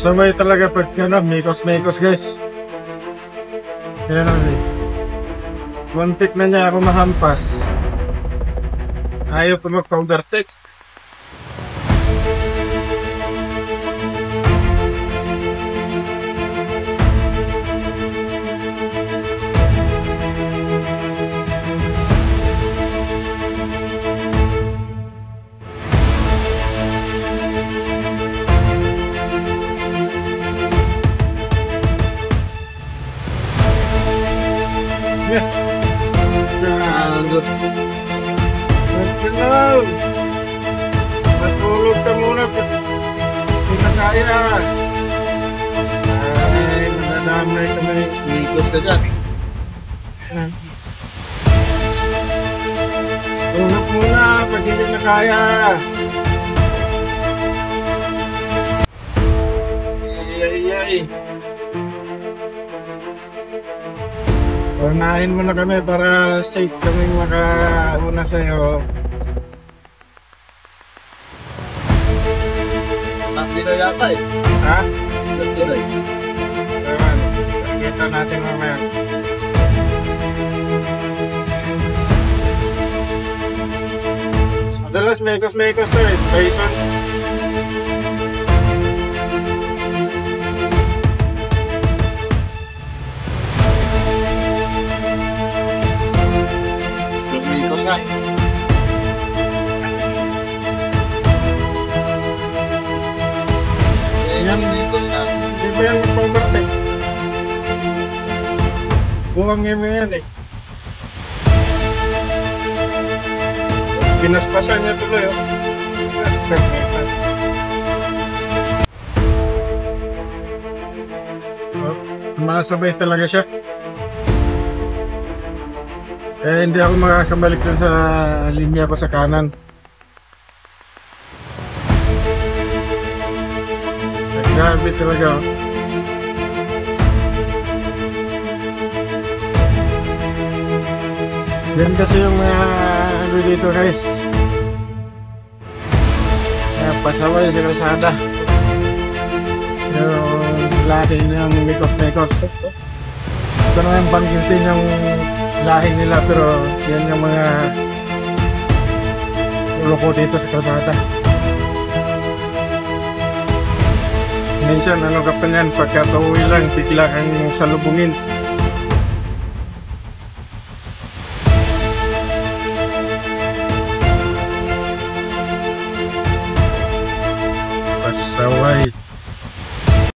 Sabay talaga pag ano, mekos-mekos guys. Kaya lang eh. Muntik na niya ako mahampas. Ayaw pa mag-overtake. Hello! Matulog ka muna kung sa kaya. Ay, nadadamay ka na yung sneakers ka dyan. Tulog muna pag hindi na kaya. Ay. Unahin mo na kami para safe kami makauna sa'yo. Pinoy yata eh. Ha? Pinoy. Ewan, kita natin mamaya. Madalas mekos-mekos to eh, Tyson. Mekos nga. Mekos nga. Hindi ba yan mag-overtake? Buwang mo yan eh. Pinaspasan niya tuloy oh. Oh, masabay talaga siya. Eh hindi ako makakabalik dun sa linya ko sa kanan. Grabe talaga oh. Yan kasi yung ano dito guys. Pasaway sa kalsada. Yung lahi niyang mekos-mekos. Ito na yung banggitin yung lahi nila pero yan yung mga ulo ko dito sa kalsada. Minsan ano ka pa niyan, pagkatauwi lang bigla kang salubungin.